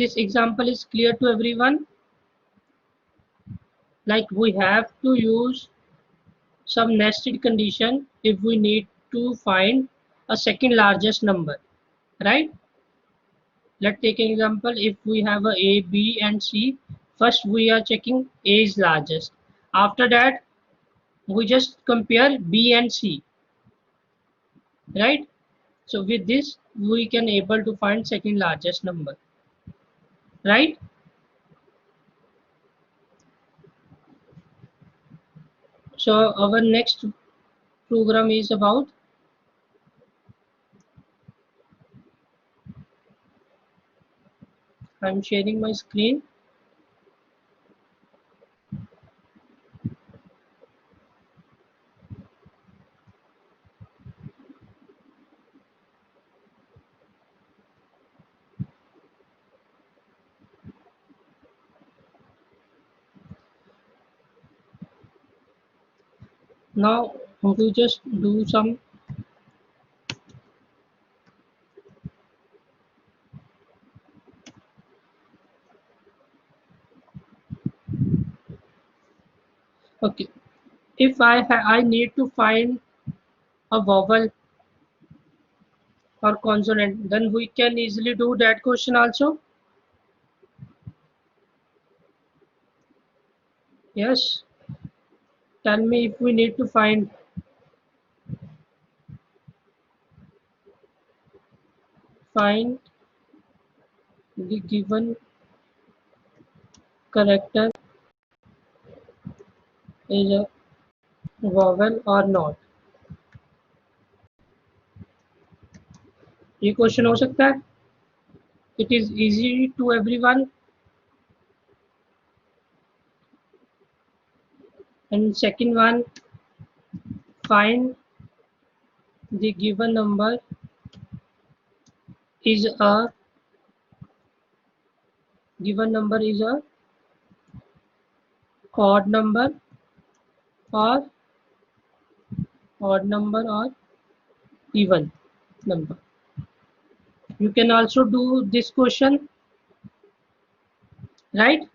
this example is clear to everyone? Like we have to use some nested condition if we need to find a second largest number, right? Let's take an example. If we have a B and C, first we are checking A is largest. After that, we just compare B and C, right? So with this, we can able to find second largest number, right? So our next program is about, I'm sharing my screen. Now we just do some, okay. If I need to find a vowel or consonant, then we can easily do that question also. Yes. Tell me if we need to find the given character is a vowel or not. ये question हो सकता है. It is easy to everyone. And second one, find the given number is a odd number or even number. You can also do this question, right?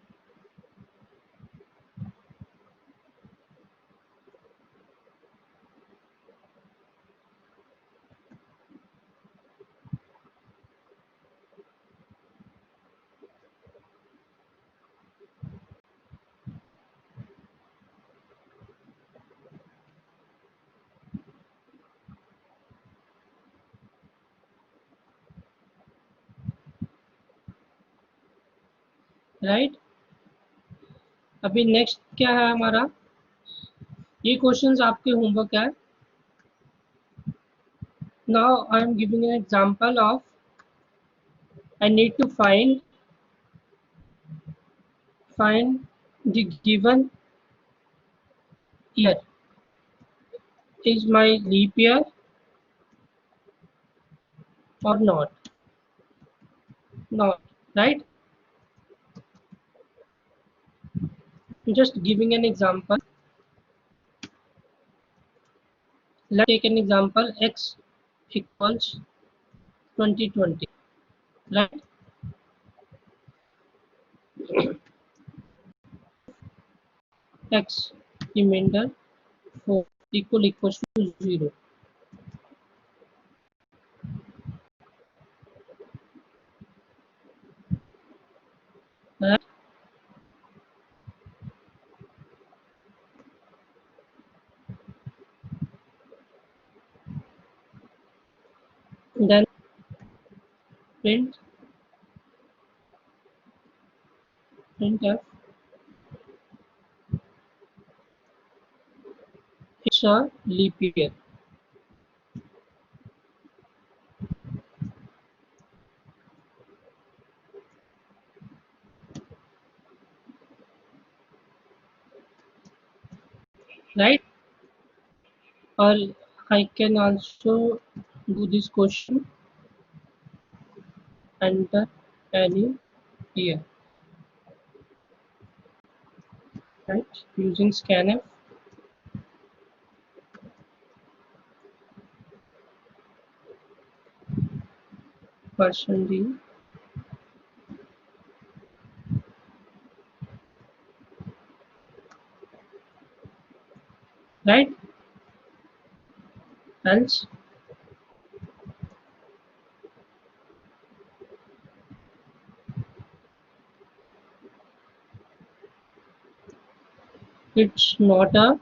Right. अभी next क्या है हमारा, ये questions आपके होमवर्क है. Now I am giving an example of, I need to find the given year. Is my leap year or not? Not, right? Just giving an example. Let's take an example, x equals 2020, right? X remainder 4 equals to 0, right? Then printf, it's a leap year, right? Or I can also do this question, enter any year, right? Using scanf, person D, right? Else it's not a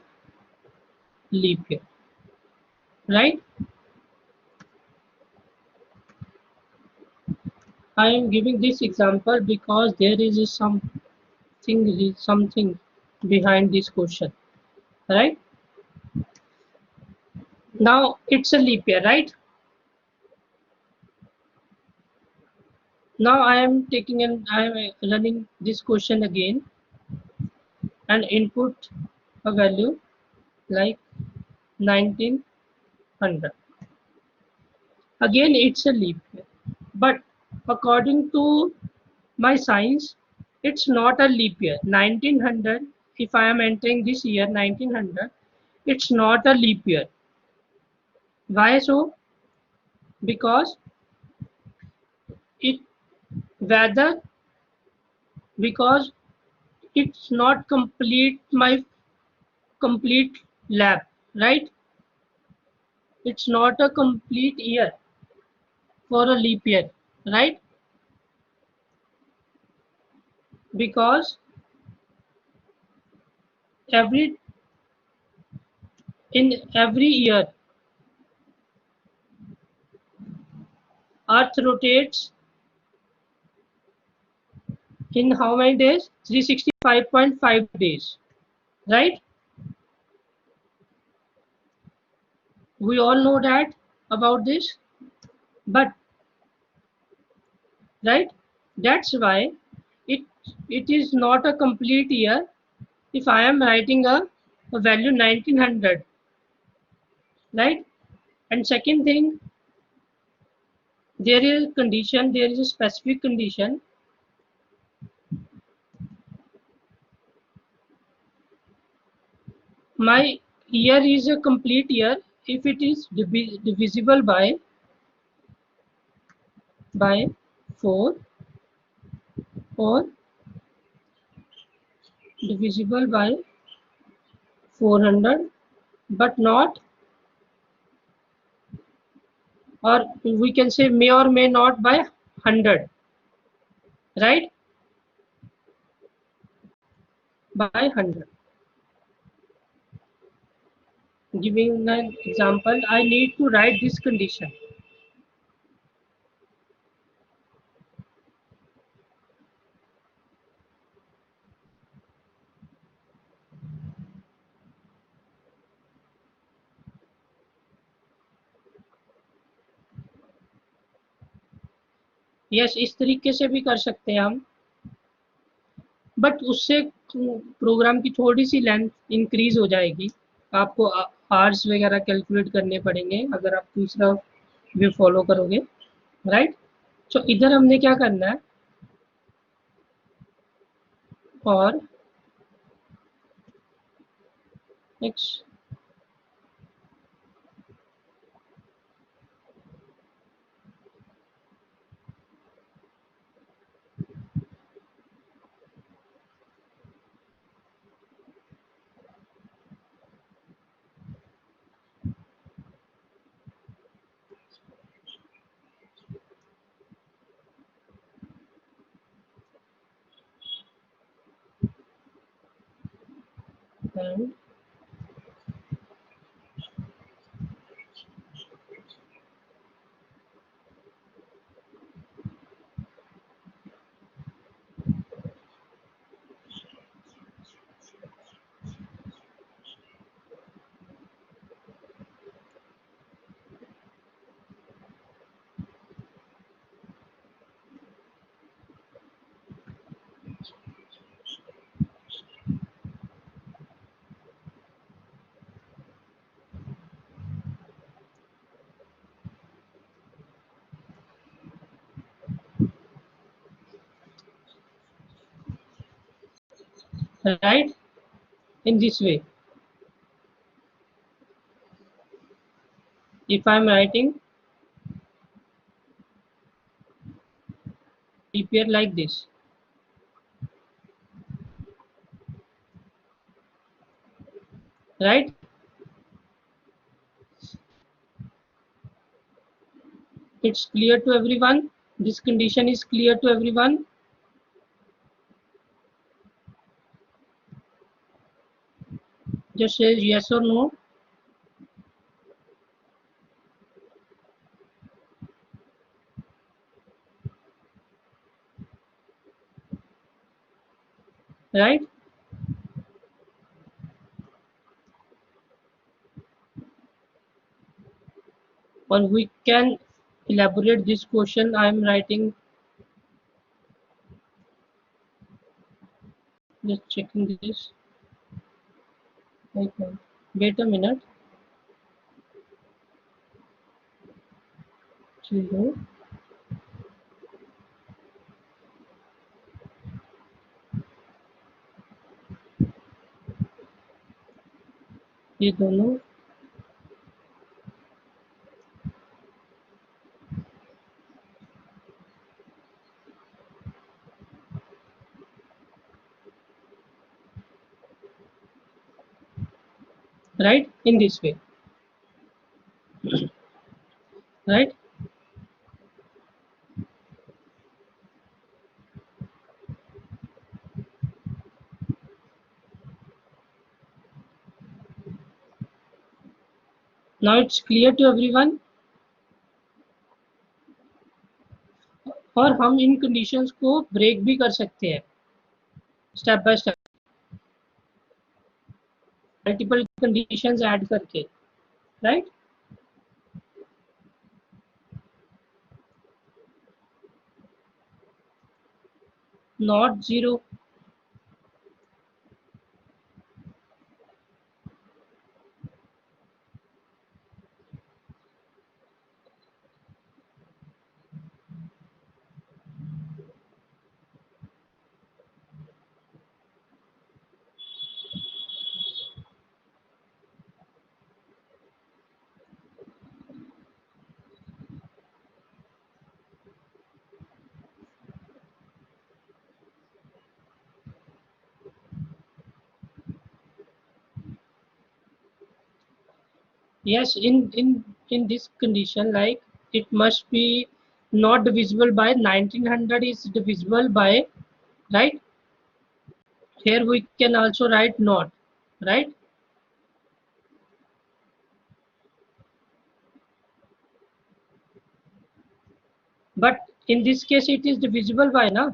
leap year, right? I am giving this example because there is something behind this question, right? Now it's a leap year, right? Now I am running this question again and input a value like 1900. Again, it's a leap year, but according to my science, it's not a leap year. 1900, if I am entering this year 1900, it's not a leap year. Why so? Because it whether because it's not complete my complete lab, right? It's not a complete year for a leap year, right? Because every in every year Earth rotates in how many days? 365.5 days, right? We all know that about this, but right? That's why it it is not a complete year if I am writing a value 1900, right? And second thing, there is a specific condition. My year is a complete year if it is divisible by 4 or divisible by 400, but not, or we can say may or may not by 100, right? By 100. Giving an example, I need to write this condition. Yes, इस तरीके से भी कर सकते हैं हम, but उससे programme की थोड़ी सी लेंथ इंक्रीज हो जाएगी। आपको आवर्स वगैरह कैलकुलेट करने पड़ेंगे अगर आप दूसरा वे फॉलो करोगे, राइट? तो इधर हमने क्या करना है, और x and right, in this way if I am writing appear like this, right? It's clear to everyone. This condition is clear to everyone. Just say yes or no. Right? Or we can elaborate this question. I am writing, just checking this. Wait a minute. 0, ये दोनों right, in this way, right? Now it's clear to everyone. और हम इन conditions को break भी कर सकते हैं step by step, multiple conditions add करके, right? Not 0, yes, in this condition, like it must be not divisible by 1900 is divisible by, right? Here we can also write not, right? But in this case it is divisible by, na,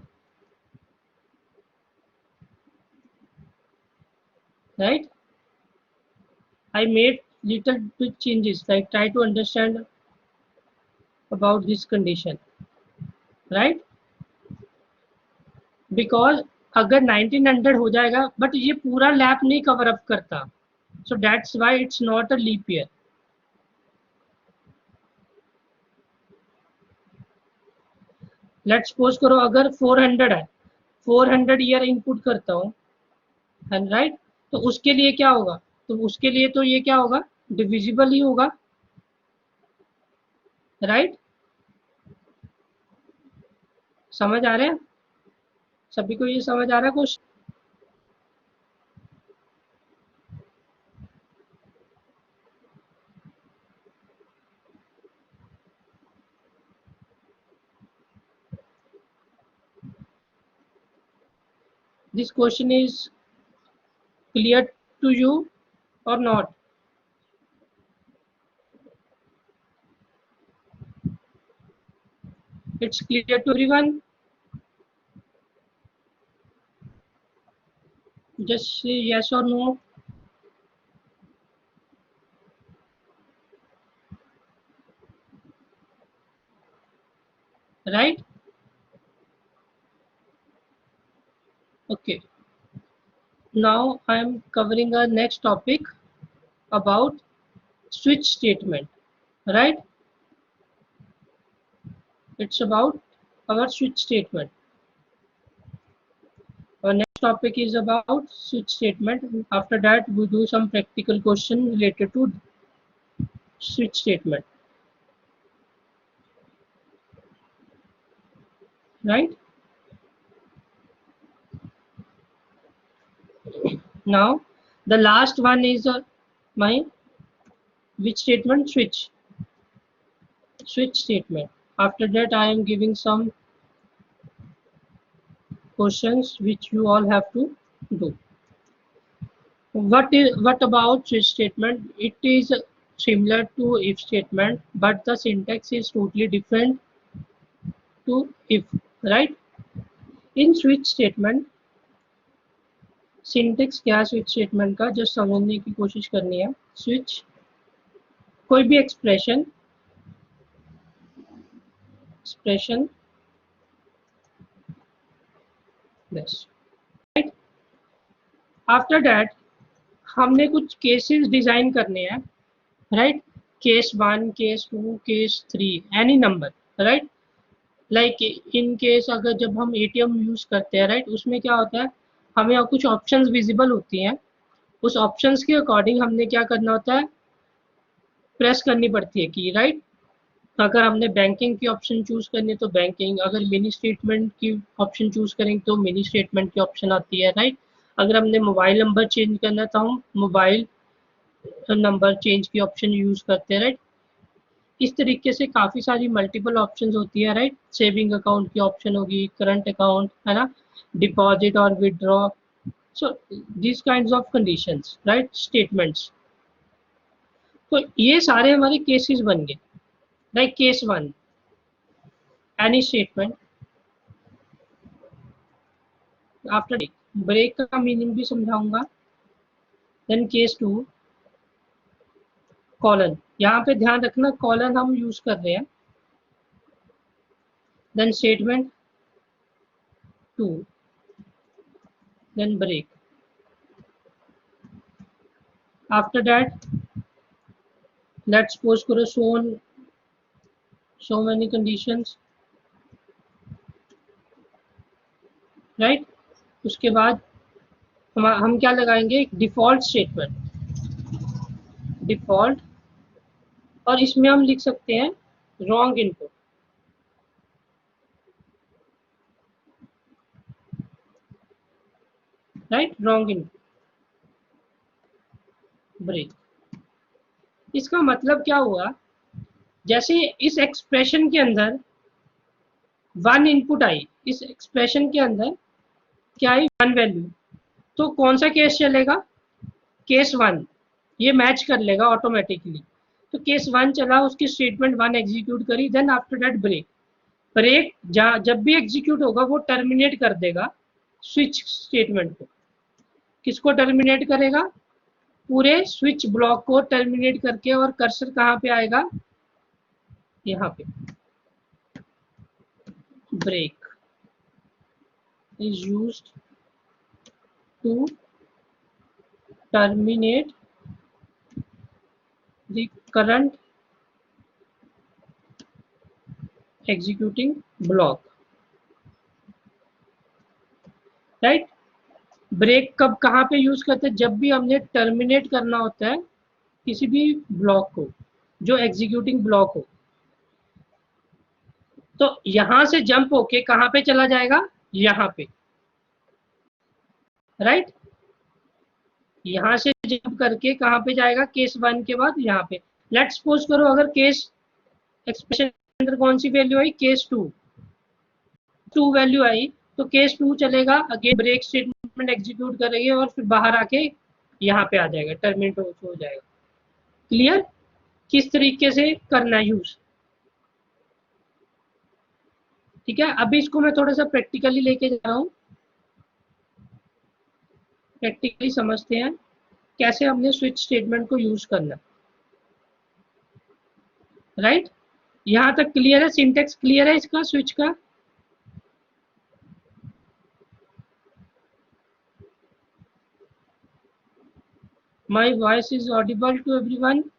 right? I made little bit changes, like try to understand about this condition, right? Because अगर 1900 हो जाएगा but ये पूरा lap नहीं cover up करता, so that's why it's not a leap year. Let's suppose करो अगर 400 है, 400 ईयर इनपुट करता हूँ, एंड राइट, तो उसके लिए क्या होगा, तो उसके लिए तो ये क्या होगा, डिविजिबल ही होगा, राइट? समझ आ रहा है सभी को, ये समझ आ रहा है कुछ? This question is clear to you और not? It's clear to everyone. Just say yes or no. Right? Okay. Now I am covering our next topic about switch statement. Right? It's about our switch statement. Our next topic is about switch statement. After that, we do some practical question related to switch statement. Right? Now, the last one is my which statement? Switch statement. After that, I am giving some questions which you all have to do. What about switch statement? It is similar to if statement, but the syntax is totally different to if, right? In switch statement, syntax क्या है switch statement का, just समझने की कोशिश करनी है। Switch कोई भी एक्सप्रेशन बस, राइट। आफ्टर दैट हमने कुछ केसेस डिजाइन करने हैं, right. Case 1, case 2, case 3, any number, right. Like in case अगर जब हम एटीएम यूज करते हैं, राइट, उसमें क्या होता है, हमें कुछ ऑप्शंस विजिबल होती हैं। उस ऑप्शंस के अकॉर्डिंग हमने क्या करना होता है, प्रेस करनी पड़ती है की, राइट। अगर हमने बैंकिंग की ऑप्शन चूज करनी है तो बैंकिंग, अगर मिनी स्टेटमेंट की ऑप्शन चूज करेंगे तो मिनी स्टेटमेंट की ऑप्शन आती है, राइट। अगर हमने मोबाइल नंबर चेंज करना है तो हम मोबाइल नंबर चेंज की ऑप्शन यूज करते हैं, राइट। इस तरीके से काफ़ी सारी मल्टीपल ऑप्शंस होती है, राइट। सेविंग अकाउंट की ऑप्शन होगी, करंट अकाउंट, है ना, डिपॉजिट और withdraw, so this kinds of conditions, right, statements. तो ये सारे हमारे केसेस बन गए, like case 1 any statement, after break का मीनिंग भी समझाऊंगा। देन केस 2 कॉलन, यहाँ पे ध्यान रखना कॉलन हम यूज कर रहे हैं। Then statement 2, then break. After that let's suppose करो so many conditions, राइट। उसके बाद हम क्या लगाएंगे, एक डिफॉल्ट स्टेटमेंट, डिफॉल्ट, और इसमें हम लिख सकते हैं wrong input, right, wrong input, break. इसका मतलब क्या हुआ, जैसे इस एक्सप्रेशन के अंदर 1 इनपुट आई, इस एक्सप्रेशन के अंदर क्या आई, 1 वैल्यू, तो कौन सा केस चलेगा, केस 1, ये मैच कर लेगा ऑटोमेटिकली। तो केस 1 चला, उसकी स्टेटमेंट 1 एग्जीक्यूट करी, then after that break. Break जब भी एग्जीक्यूट होगा वो टर्मिनेट कर देगा स्विच स्टेटमेंट को। किसको टर्मिनेट करेगा, पूरे स्विच ब्लॉक को टर्मिनेट करके, और कर्सर कहाँ पे आएगा, यहाँ पे। Break is used to terminate the current executing block, right. Break कब कहाँ पे यूज करते हैं, जब भी हमने टर्मिनेट करना होता है किसी भी ब्लॉक को जो एग्जीक्यूटिंग ब्लॉक हो, तो यहां से जंप होके कहाँ पे चला जाएगा, यहाँ पे, राइट। यहां से जंप करके कहाँ पे जाएगा, केस 1 के बाद यहाँ पे। लेट्स सपोज करो अगर केस एक्सप्रेशन के अंदर कौन सी वैल्यू आई, केस 2 वैल्यू आई, तो केस 2 चलेगा, अगेन ब्रेक स्टेटमेंट एग्जीक्यूट कर रही है और फिर बाहर आके यहाँ पे आ जाएगा, टर्मिनेट हो जाएगा। क्लियर, किस तरीके से करना है यूज, ठीक है। अभी इसको मैं थोड़ा सा प्रैक्टिकली लेके जा रहा हूँ, प्रैक्टिकली समझते हैं कैसे हमने स्विच स्टेटमेंट को यूज करना, राइट। यहाँ तक क्लियर है, सिंटेक्स क्लियर है इसका स्विच का। My voice is audible to everyone?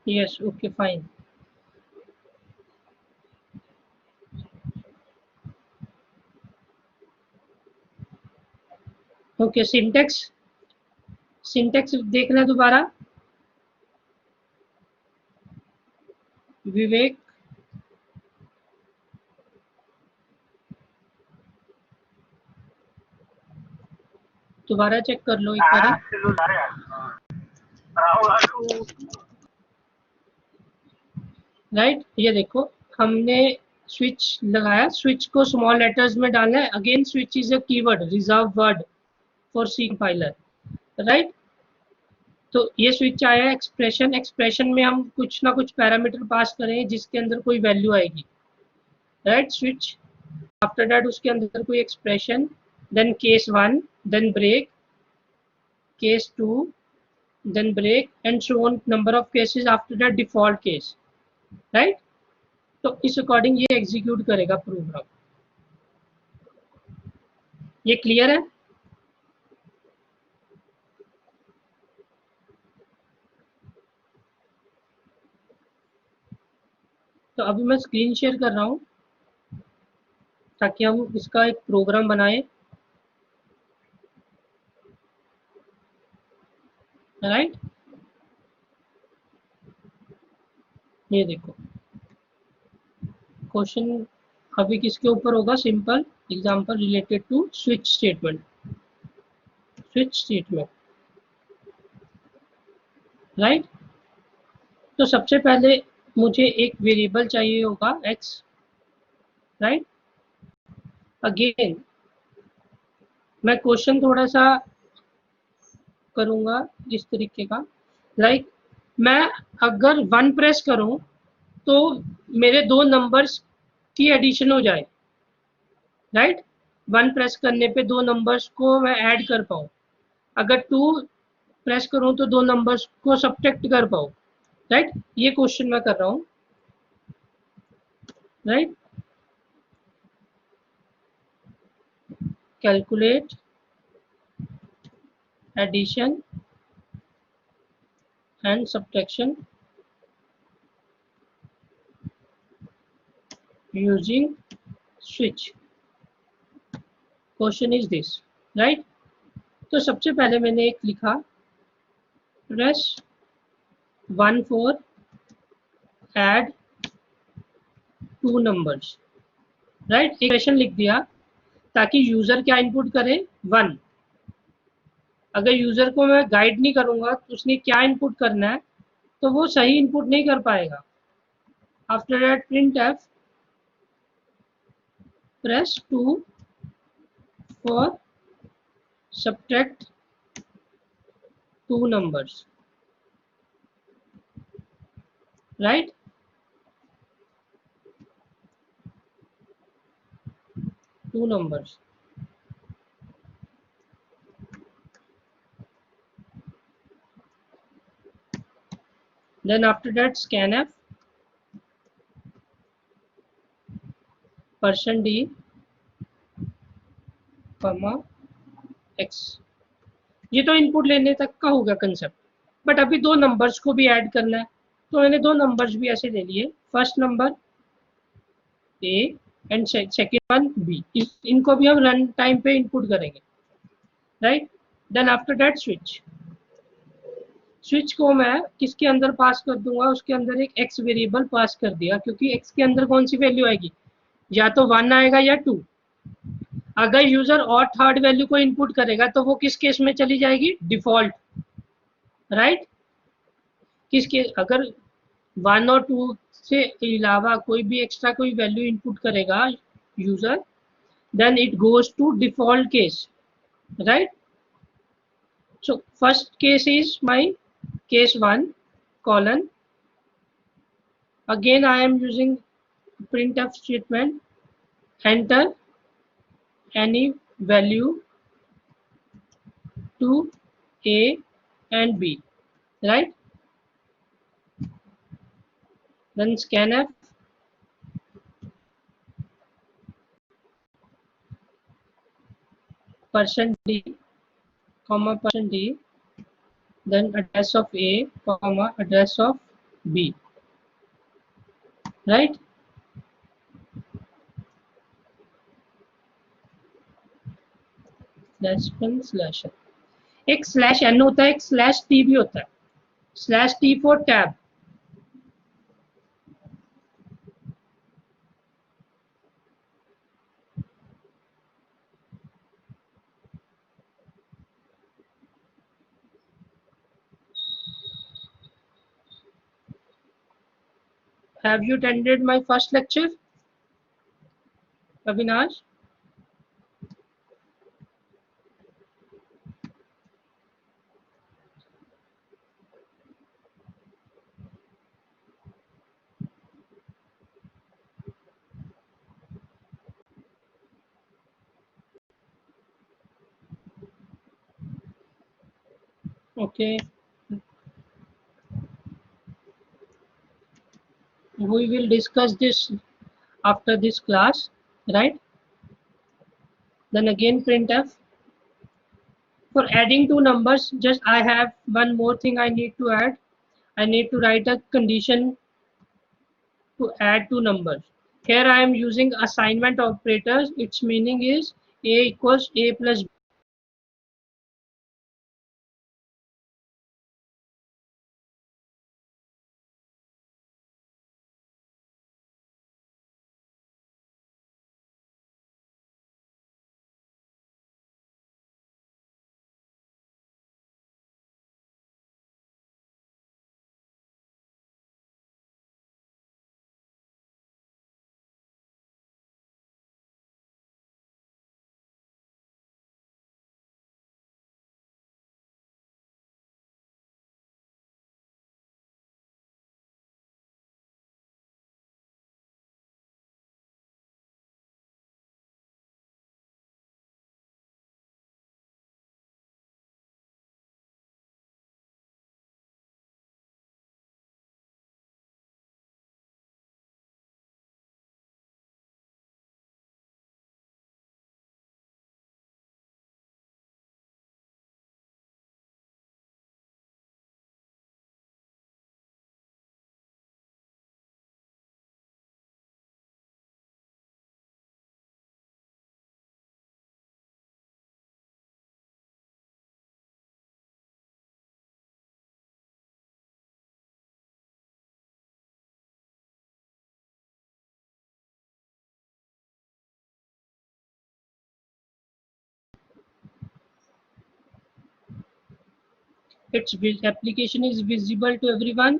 Yes, okay, fine. Okay, syntax देखना दोबारा। विवेक, दोबारा चेक कर लो एक बार। राइट, ये देखो हमने स्विच लगाया, स्विच को स्मॉल लेटर्स में डालना है। Again switch is a keyword, reserve word for C compiler. Right, तो ये स्विच आया एक्सप्रेशन, एक्सप्रेशन में हम कुछ ना कुछ पैरामीटर पास करें जिसके अंदर कोई वैल्यू आएगी। राइट, स्विच आफ्टर दैट उसके अंदर कोई expression, then case 1, then break, case 2, then break and so on number of cases after that default case. Right, तो इस अकॉर्डिंग ये एग्जीक्यूट करेगा प्रोग्राम। ये क्लियर है? तो अभी मैं स्क्रीन शेयर कर रहा हूँ ताकि हम इसका एक प्रोग्राम बनाए। राइट, ये देखो क्वेश्चन अभी किसके ऊपर होगा, simple example related to switch statement. Switch statement, right, तो सबसे पहले मुझे एक वेरिएबल चाहिए होगा x। राइट, अगेन मैं क्वेश्चन थोड़ा सा करूंगा इस तरीके का, लाइक मैं अगर 1 प्रेस करूं तो मेरे दो नंबर्स की एडिशन हो जाए। राइट, 1 प्रेस करने पे दो नंबर्स को मैं ऐड कर पाऊं। अगर 2 प्रेस करूं तो दो नंबर्स को सब्ट्रैक्ट कर पाऊं। राइट, ये क्वेश्चन मैं कर रहा हूं। Right, calculate addition and subtraction using switch, question is this. Right, तो सबसे पहले मैंने एक लिखा press 1 for add 2 numbers। Right, एक क्वेश्चन लिख दिया ताकि यूजर क्या इनपुट करे, 1। अगर यूजर को मैं गाइड नहीं करूंगा तो उसने क्या इनपुट करना है तो वो सही इनपुट नहीं कर पाएगा। After that print F press 2 for subtract 2 numbers। Right, 2 numbers। then after that scanf %d comma x। ये तो इनपुट लेने तक का होगा कंसेप्ट, बट अभी दो नंबर्स को भी ऐड करना है तो मैंने दो नंबर्स भी ऐसे ले लिए, first number A and second one B. इनको भी हम रन टाइम पे इनपुट करेंगे। Right, then after that switch, switch को मैं किसके अंदर पास कर दूंगा, उसके अंदर एक एक्स वेरिएबल पास कर दिया क्योंकि एक्स के अंदर कौन सी वैल्यू आएगी, या तो 1 आएगा या 2। अगर यूजर और थर्ड वैल्यू को इनपुट करेगा तो वो किस केस में चली जाएगी, डिफॉल्ट। राइट, किसके अगर 1 और 2 से अलावा कोई भी एक्स्ट्रा कोई वैल्यू इनपुट करेगा user, then it goes to default case। right, so first case is my case 1 colon, again I am using printf statement, enter any value to a and b। right, then scanf %d comma %d, then address of a comma address of b। right, slash n, एक slash n होता है, एक slash t भी होता है। Slash t for tab. Have you attended my first lecture, Avinash? Okay, we will discuss this after this class, right? Then again printf. For adding two numbers, just I have one more thing I need to add. I need to write a condition to add two numbers. Here I am using assignment operators. Its meaning is a equals a plus b. Its application is visible to everyone.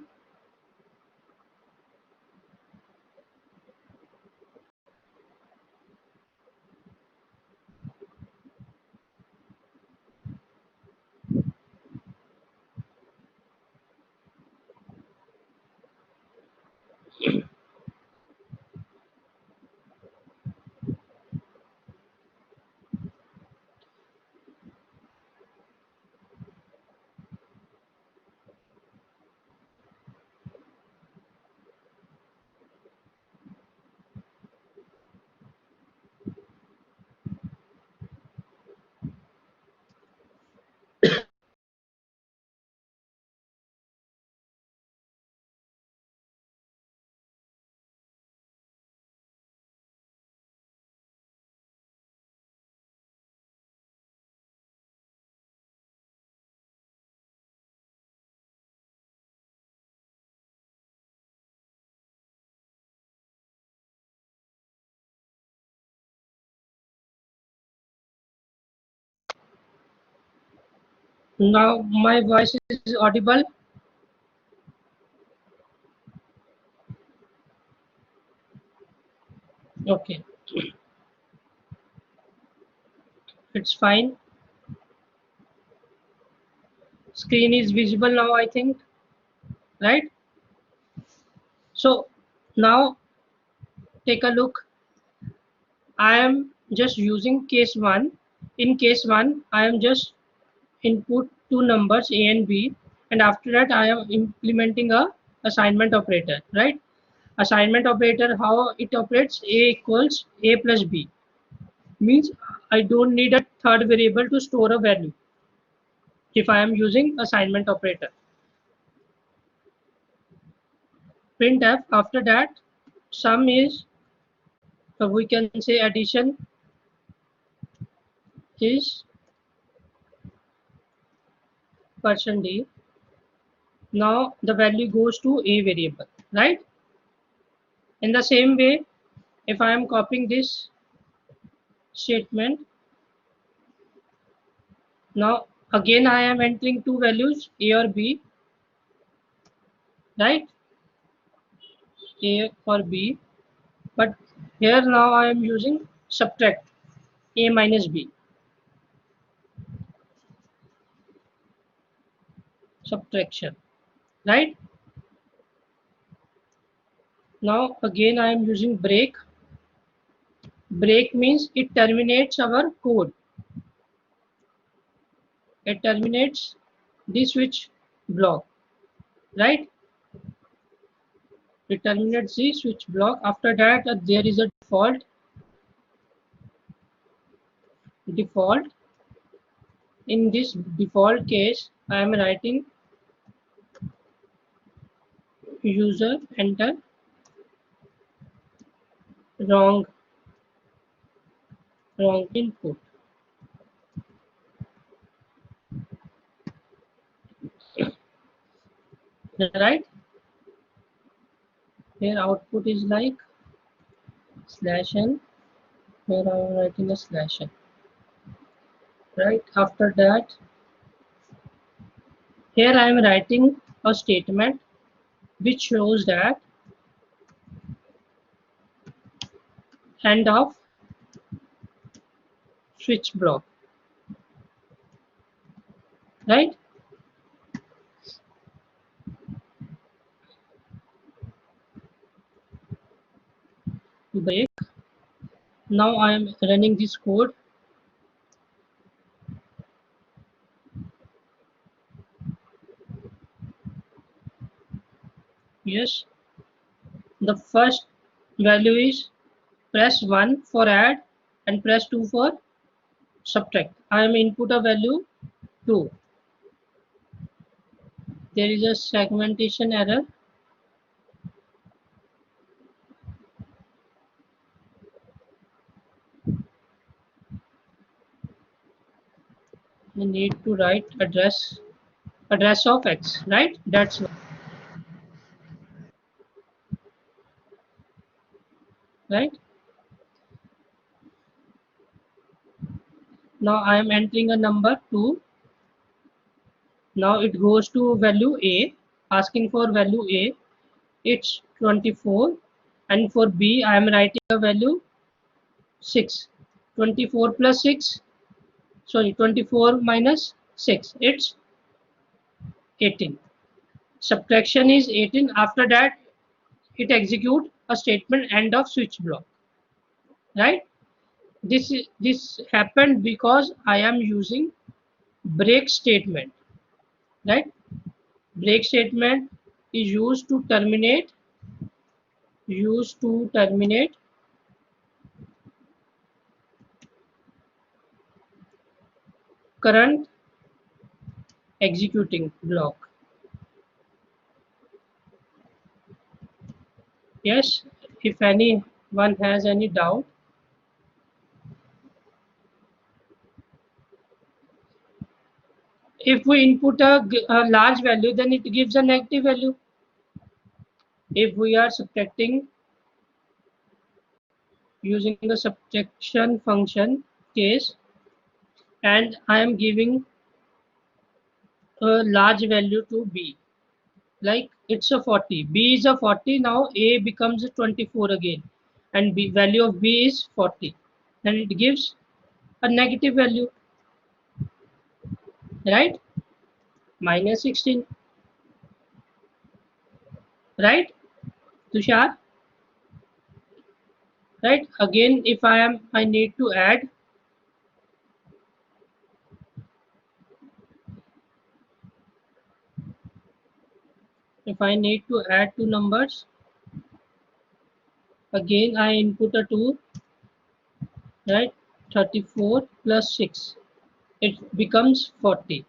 Now my voice is audible. Okay, it's fine. Screen is visible now, I think, right? So now take a look. I am just using case one. In case one, I am just input two numbers a and b, and after that I am implementing a assignment operator, right? Assignment operator, how it operates: a equals a plus b, means I don't need a third variable to store a value if I am using assignment operator. Printf, after that sum is, we can say addition is %d. Now the value goes to a variable, right? In the same way, if I am copying this statement, now again I am entering two values, a or b, right? A or B, but here now I am using subtract A minus B, subtraction, right? Now again I am using break. Break means it terminates our code. It terminates the switch block, right? It terminates the switch block. After that, there is a default. In this default case, I am writing user enter wrong input, right? Here output is like /n. Here I am writing a /n, right? After that, here I am writing a statement which shows that end of switch block, right? Break. Now I am running this code. Yes, the first value is press 1 for add and press 2 for subtract. I am input a value 2. There is a segmentation error. I need to write address of X, right? That's right. Now I am entering a number 2. Now it goes to value A, asking for value A. It's 24, and for B I am writing a value 6. 24 plus 6, sorry, 24 minus 6, it's 18. Subtraction is 18. After that, it execute a statement end of switch block, right? This happened because I am using break statement, right? Break statement is used to terminate current executing block. Yes, if anyone has any doubt, if we input a large value, then it gives a negative value. If we are subtracting using the subtraction function case, and I am giving a large value to B, like it's a 40, B is a 40, now A becomes a 24 again, and B value of B is 40, then it gives a negative value, right? Minus 16, right, Tushar? Right, again I need to add, if I need to add two numbers, again I input a 2, right? 34 plus 6, it becomes 40.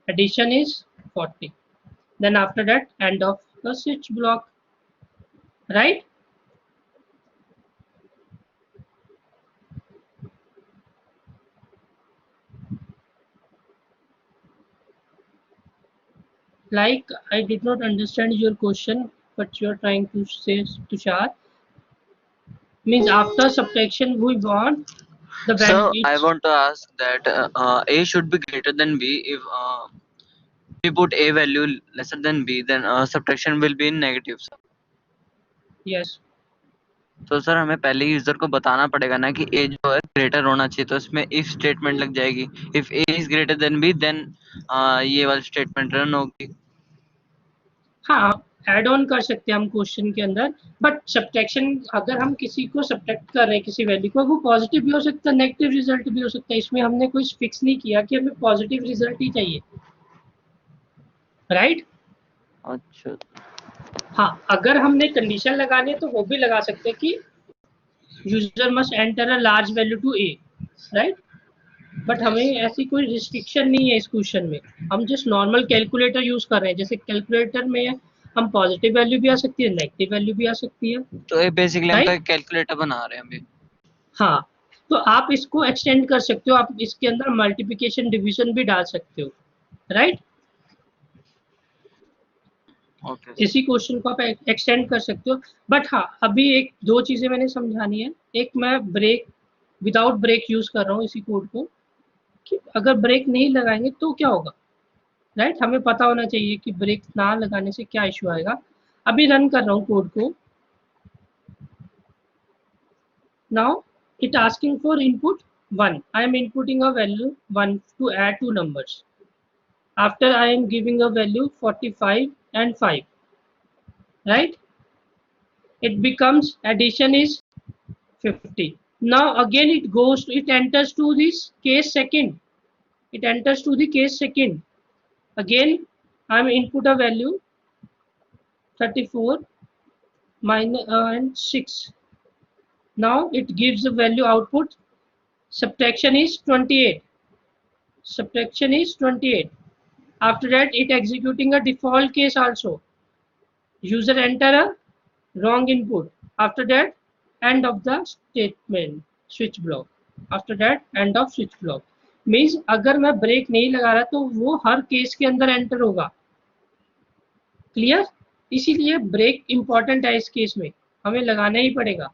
Addition is 40. Then after that, end of the switch block, right? Like, I did not understand your question, but you're trying to say, Tushar, means after subtraction we want the value. So I want to ask that A should be greater than B. If we put A value lesser than B, then subtraction will be in negative. Yes. तो sir हमें पहले user को बताना पड़ेगा ना कि ए जो है ग्रेटर होना चाहिए, तो इसमें इफ स्टेटमेंट लग जाएगी, if A is greater than B then ये वाली स्टेटमेंट रन होगी। हाँ, ऐड ऑन कर सकते हैं हम क्वेश्चन के अंदर, बट सब्ट्रैक्शन अगर हम किसी को सब्ट्रैक्ट कर रहे हैं किसी वैल्यू को, वो पॉजिटिव भी हो सकता है, नेगेटिव रिजल्ट भी हो सकता है। इसमें हमने कोई फिक्स नहीं किया कि हमें पॉजिटिव रिजल्ट ही चाहिए, राइट। अच्छा। हाँ, अगर हमने कंडीशन लगानी है तो वो भी लगा सकते हैं कि user must enter a large value to A, right. But हमें ऐसी कोई रिस्ट्रिक्शन नहीं है इस क्वेश्चन में। हम जस्ट नॉर्मल कैलकुलेटर यूज कर रहे हैं, जैसे कैलकुलेटर में हम पॉजिटिव वैल्यू भी आ सकती है, नेगेटिव वैल्यू भी आ सकती है, तो ये बेसिकली हम तो राइट। एक कैलकुलेटर बना रहे हैं अभी। हाँ, तो आप इसको एक्सटेंड कर सकते हो, आप इसके अंदर मल्टीप्लिकेशन डिवीजन भी डाल सकते हो, राइट। ओके। इसी क्वेश्चन को आप एक्सटेंड कर सकते हो। बट हाँ, अभी एक दो चीजें मैंने समझानी है। एक, मैं ब्रेक विदाउट ब्रेक यूज कर रहा हूँ इसी कोड को, कि अगर ब्रेक नहीं लगाएंगे तो क्या होगा, राइट। हमें पता होना चाहिए कि ब्रेक ना लगाने से क्या इश्यू आएगा। अभी रन कर रहा हूँ कोड को। Now it asking for input 1. I am inputting a value 1 to add two numbers. After I am giving a value 45 and 5, right. It becomes addition is 50. Now again it enters to this case second. It enters to the case second. Again I am input a value 34 minus and 6. Now it gives the value output. Subtraction is 28. Subtraction is 28. After that, it executing a default case also. User enter a wrong input. After that, end of the statement switch block. After that, end of switch block. Means अगर मैं break नहीं लगा रहा तो वो हर case के अंदर enter होगा। क्लियर। इसीलिए ब्रेक इंपॉर्टेंट है इस केस में, हमें लगाना ही पड़ेगा।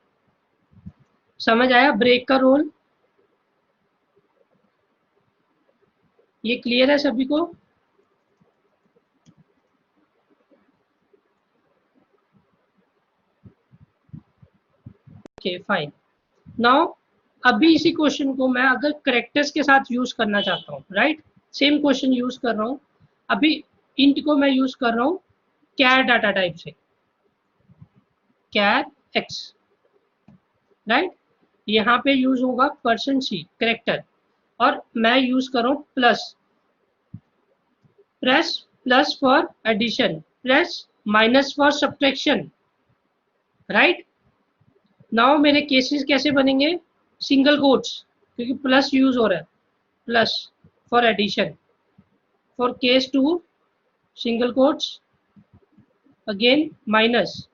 समझ आया ब्रेक का रोल? ये क्लियर है सभी को? Okay fine. नाउ अभी इसी क्वेश्चन को मैं अगर करेक्टर्स के साथ यूज करना चाहता हूँ, राइट। सेम क्वेश्चन यूज कर रहा हूँ। अभी इंट को मैं यूज कर रहा हूँ कैर डाटा टाइप से, कैर एक्स, राइट। यहाँ पे यूज होगा %c करेक्टर, और मैं यूज कर रहा हूँ plus, press plus for addition, press minus for subtraction, right. Now मेरे केसेस कैसे बनेंगे? सिंगल कोट्स, क्योंकि प्लस यूज हो रहा है, plus for addition, for case 2 single quotes, again minus.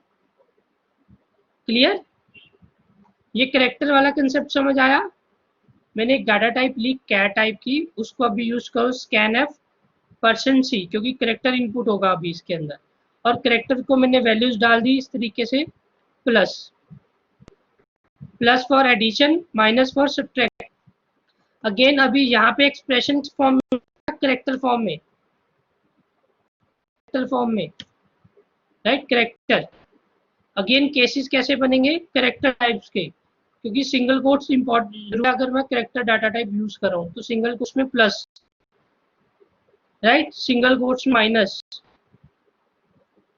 Clear. ये करेक्टर वाला कंसेप्ट समझ आया? मैंने एक डाटा टाइप ली कैर टाइप की, उसको अभी यूज करो स्कैन एफ %c, क्योंकि करेक्टर इनपुट होगा अभी इसके अंदर, और करेक्टर को मैंने वैल्यूज डाल दी इस तरीके से, plus, plus for addition, minus for subtract. Again अभी यहाँ पे एक्सप्रेशन फॉर्म, करेक्टर फॉर्म में, करेक्टर फॉर्म में, राइट, करेक्टर। अगेन केसेस कैसे बनेंगे? करेक्टर टाइप्स के, क्योंकि सिंगल कोट्स इंपॉर्टेंट, अगर मैं करेक्टर डाटा टाइप यूज कर रहा हूँ तो सिंगल कोट्स में प्लस, राइट, सिंगल कोट्स में माइनस।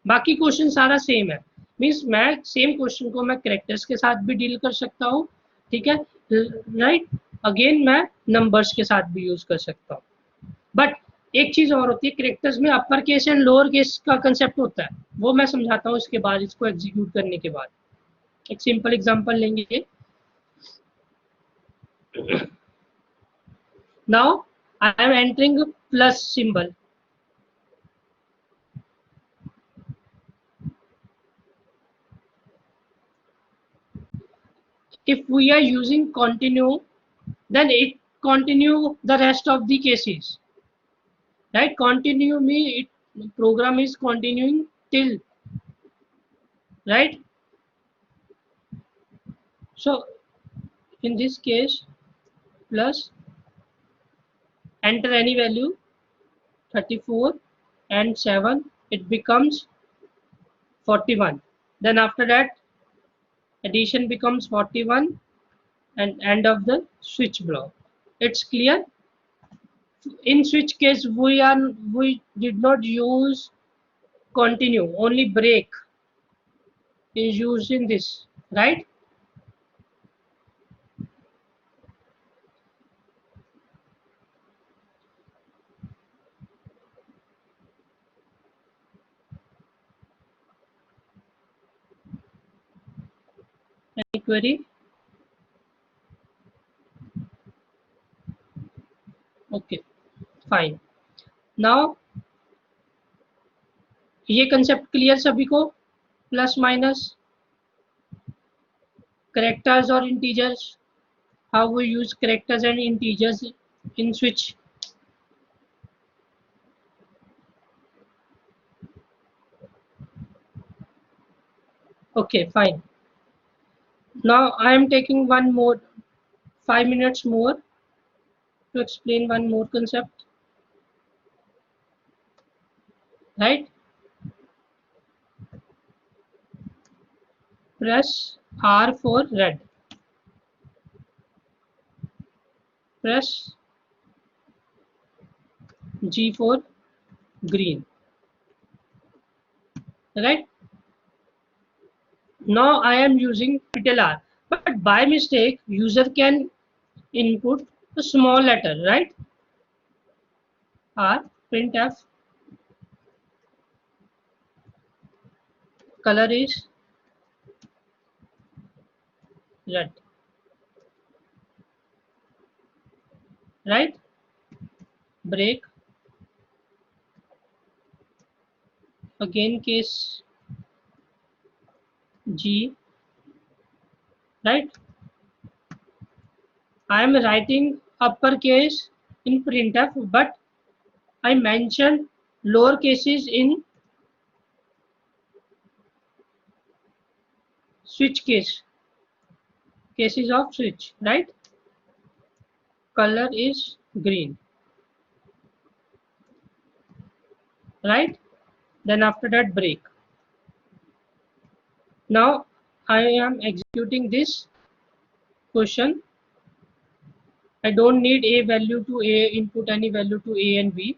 बाकी क्वेश्चन सारा सेम है। मीन्स मैं सेम क्वेश्चन को मैं करेक्टर्स के साथ भी डील कर सकता हूँ, ठीक है, राइट। अगेन मैं नंबर्स के साथ भी यूज कर सकता हूँ। बट एक चीज और होती है, करेक्टर्स में upper case and lower case का कंसेप्ट होता है, वो मैं समझाता हूँ इसके बाद, इसको एग्जीक्यूट करने के बाद। एक सिंपल एग्जांपल लेंगे। Now I am entering plus symbol, if we are using continue, then it continue the rest of the cases, right. Continue me, it program is continuing till, right. So in this case, plus enter any value 34 and 7, it becomes 41. Then after that addition becomes 41, and end of the switch block. It's clear. In switch case, we did not use continue, only break is used in this, right? Any query? Okay, fine. Now ये concept clear सभी को? Plus minus, characters or integers, how we use characters and integers in switch. Okay, fine. Now I am taking 5 minutes more to explain one more concept, right? Press R for red, press G for green, right? Now I am using capital R, but by mistake user can input a small letter, right? R, printf, color is red, right? Break, again case G, right? I am writing uppercase in printf, but I mentioned lower cases in switch cases of switch, right? Color is green, right? Then after that break. Now I am executing this question. I don't need a value to a, input any value to a and b.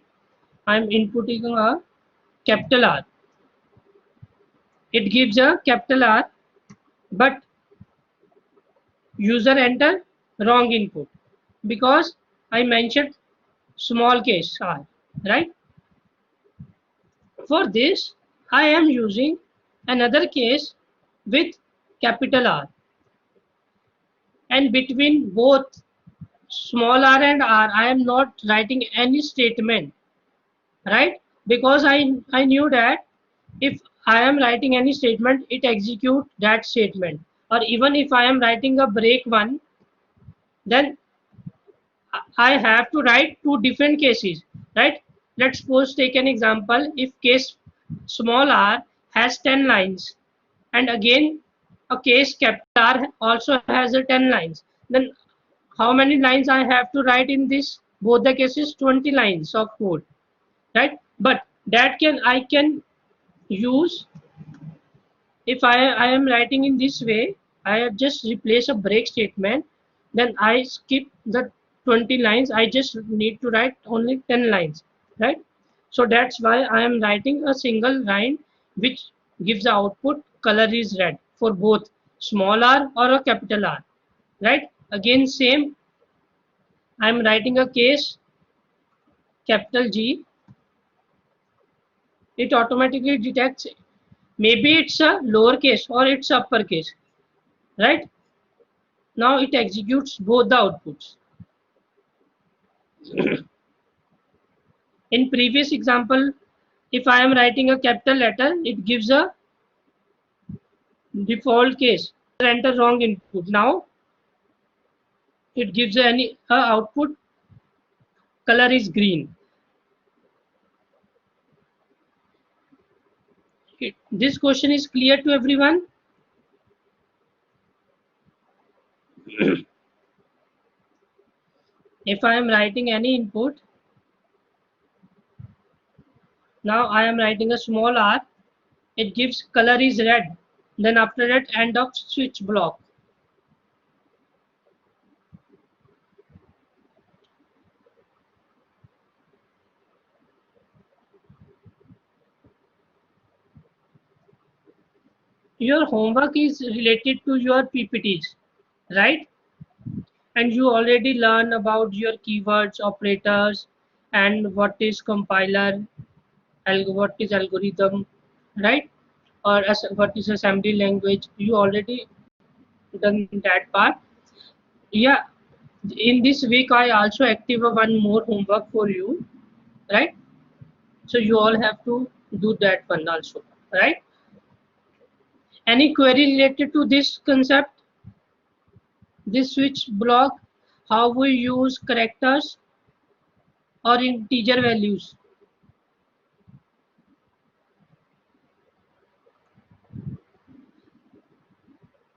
I am inputting a capital R. It gives a capital R, but user enter wrong input because I mentioned small case R, right? For this, I am using another case with capital R, and between both small r and r, I am not writing any statement, right? Because I knew that if I am writing any statement, it execute that statement. Or even if I am writing a break one, then I have to write two different cases, right? Let's suppose take an example. If case small r has 10 lines, and again a case capital R also has a 10 lines, then how many lines I have to write in this both the cases? 20 lines of code, right? But that I can use if I am writing in this way. I have just replace a break statement, then I skip the 20 lines. I just need to write only 10 lines, right? So that's why I am writing a single line which gives the output color is red for both small r or a capital R, right? Again same, I am writing a case capital G. It automatically detects maybe it's a lowercase or it's uppercase, right? Now it executes both the outputs. In previous example, if I am writing a capital letter, it gives a default case, enter wrong input. Now it gives any output color is green. This question is clear to everyone? If I am writing any input, now I am writing a small r, it gives color is red. Then after that, end of switch block. Your homework is related to your PPTs, right? And you already learn about your keywords, operators, and what is compiler, what is algorithm, right? Or what is assembly language. You already done that part. Yeah, in this week I also active one more homework for you, right? So you all have to do that one also, right? Any query related to this concept, this switch block, how we use characters or integer values?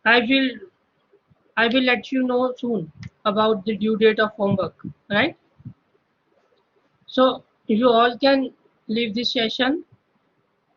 I will I will let you know soon about the due date of homework, right? So you all can leave this session